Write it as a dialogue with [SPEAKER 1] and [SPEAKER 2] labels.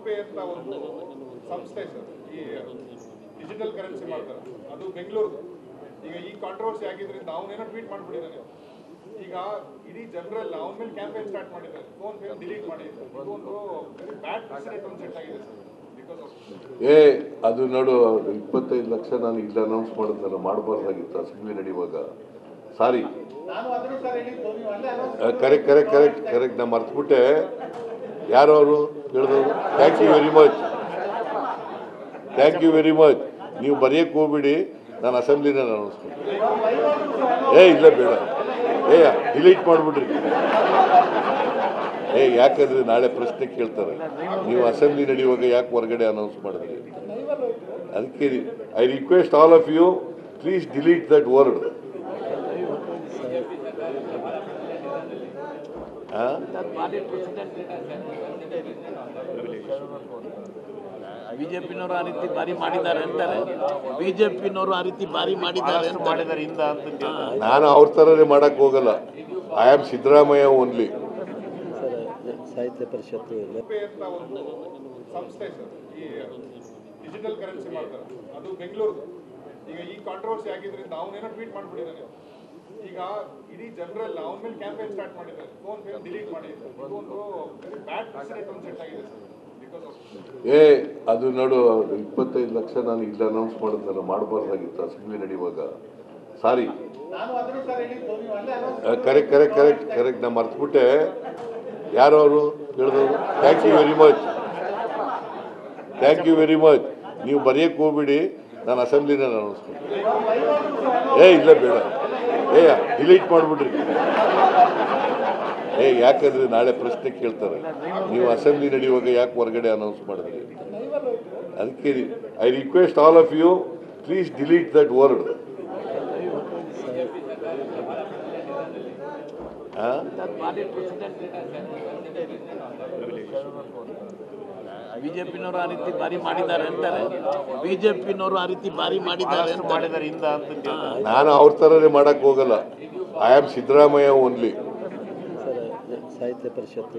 [SPEAKER 1] Pay ಅಂತ ಒಂದು ಸಂಸ್ಥೆ ಸರ್, ಈ ಡಿಜಿಟಲ್ ಕರೆನ್ಸಿ ಮಾಡ್ತಾರೆ, ಅದು ಬೆಂಗಳೂರು. ಈಗ ಈ ಕಾಂಟ್ರವರ್ಸಿ ಆಗಿದ್ರಿಂದ ಅವನೇನೋ ಟ್ವೀಟ್ ಮಾಡ್ಬಿಟ್ಟಿದ್ದಾನೆ. ಈಗ ಇಡೀ ಜನರಲ್ ಅವನ ಮೇಲೆ ಕ್ಯಾಂಪೇನ್ ಸ್ಟಾರ್ಟ್ ಮಾಡಿದ್ದಾರೆ, ಫೋನ್ ಪೇ ಡಿಲೀಟ್ ಮಾಡಿ. ಇದೊಂದು ವೆರಿ ಬ್ಯಾಡ್ ಪ್ರೆಸಿಡೆಂಟ್ ಒಂದು ಸೆಟ್ ಆಗಿದೆ ಸರ್.
[SPEAKER 2] ಅದು ನೋಡು, 25 ಲಕ್ಷ ನಾನು ಇಲ್ಲಿ ಅನೌನ್ಸ್ ಮಾಡಿದ್ನಲ್ಲ, ಮಾಡಬಾರ್ದಾಗಿತ್ತು ಅಸೆಂಬ್ಲಿ ನಡೆಯುವಾಗ. ಸಾರಿ, ಕರೆಕ್ಟ್ ನಾ ಮರ್ತ್ಬಿಟ್ಟೆ. ಯಾರು ಅವರು ಹೇಳಿದವರು? Thank you very much. ನೀವು ಬರೆಯಕ್ಕೆ ಹೋಗ್ಬಿಡಿ, ನಾನು ಅಸೆಂಬ್ಲಿನ ಅನೌನ್ಸ್ ಮಾಡ್ತೀನಿ. ಇಲ್ಲ ಬೇಡ, ಡಿಲೀಟ್ ಮಾಡಿಬಿಡ್ರಿ. ಯಾಕಂದ್ರೆ ನಾಳೆ ಪ್ರಶ್ನೆ ಕೇಳ್ತಾರೆ, ನೀವು ಅಸೆಂಬ್ಲಿ ನಡೆಯುವಾಗ ಯಾಕೆ ಹೊರಗಡೆ ಅನೌನ್ಸ್ ಮಾಡಿದ್ರಿ? ಅದಕ್ಕೆ I request all of you, please delete that word.
[SPEAKER 3] ಬಿಜೆಪಿನವರು ಆ ರೀತಿ ಬಾರಿ ಮಾಡಿದ್ದಾರೆ ಅಂತಾರೆ. ಬಿಜೆಪಿನವರು ಆ ರೀತಿ ಬಾರಿ ಮಾಡಿದ್ದಾರೆ ಅಂತ
[SPEAKER 2] ನಾನು ಅವ್ರ ಥರನೇ ಮಾಡಕ್ ಹೋಗಲ್ಲ. I am Siddaramaiah only.
[SPEAKER 4] ಸಾಹಿತ್ಯ ಪರಿಷತ್ತು
[SPEAKER 1] ಪೇ ಅಂತ ಒಂದು ಸಂಸ್ಥೆ ಸರ್, ಈ ಡಿಜಿಟಲ್ ಕರೆನ್ಸಿ ಮಾಡ್ತಾರೆ, ಅದು ಬೆಂಗಳೂರು. ಈಗ ಈ ಕಾಂಟ್ರವರ್ಸಿ ಆಗಿದ್ರಿಂದ ಅವನೇನೋ ಟ್ವೀಟ್ ಮಾಡ್ಬಿಟ್ಟಿದ್ದಾನೆ. ಈಗ ಇಡೀ ಜನರಲ್ ಅವನ ಮೇಲೆ ಕ್ಯಾಂಪೇನ್ ಸ್ಟಾರ್ಟ್ ಮಾಡಿದ್ದಾರೆ, ಫೋನ್ ಪೇ ಡಿಲೀಟ್ ಮಾಡಿ. ಇದೊಂದು ವೆರಿ ಬ್ಯಾಡ್ ಪ್ರೆಸಿಡೆಂಟ್ ಒಂದು ಸೆಟ್ ಆಗಿದೆ ಸರ್.
[SPEAKER 2] ಅದು ನೋಡು, 25 ಲಕ್ಷ ನಾನು ಇಲ್ಲಿ ಅನೌನ್ಸ್ ಮಾಡಿದ್ನಲ್ಲ, ಮಾಡಬಾರ್ದಾಗಿತ್ತು ಅಸೆಂಬ್ಲಿ ನಡೆಯುವಾಗ. ಸಾರಿ, ಕರೆಕ್ಟ್ ನಾ ಮರ್ತ್ಬಿಟ್ಟೆ. ಯಾರು ಅವರು ಹೇಳಿದವರು? Thank you very much. ನೀವು ಬರೆಯಕ್ಕೆ ಹೋಗ್ಬಿಡಿ, ನಾನು ಅಸೆಂಬ್ಲಿನ ಅನೌನ್ಸ್ ಮಾಡ್ತೀನಿ. ಇಲ್ಲ ಬೇಡ, ಡಿಲೀಟ್ ಮಾಡಿಬಿಡ್ರಿ. ಯಾಕಂದ್ರೆ ನಾಳೆ ಪ್ರಶ್ನೆ ಕೇಳ್ತಾರೆ, ನೀವು ಅಸೆಂಬ್ಲಿ ನಡೆಯುವಾಗ ಯಾಕೆ ಹೊರಗಡೆ ಅನೌನ್ಸ್ ಮಾಡಿದ್ರಿ? ಅದಕ್ಕೆ I request all of you, please delete that word.
[SPEAKER 3] ಬಿಜೆಪಿನವರು ಆ ರೀತಿ ಬಾರಿ ಮಾಡಿದ್ದಾರೆ ಅಂತಾರೆ. ಬಿಜೆಪಿನವರು ಆ ರೀತಿ ಬಾರಿ ಮಾಡಿದ್ದಾರೆ ಅಂತ
[SPEAKER 2] ನಾನು ಅವ್ರ ಥರನೇ ಮಾಡಕ್ ಹೋಗಲ್ಲ. I am Siddaramaiah only.
[SPEAKER 4] ಸಾಹಿತ್ಯ ಪರಿಷತ್ತು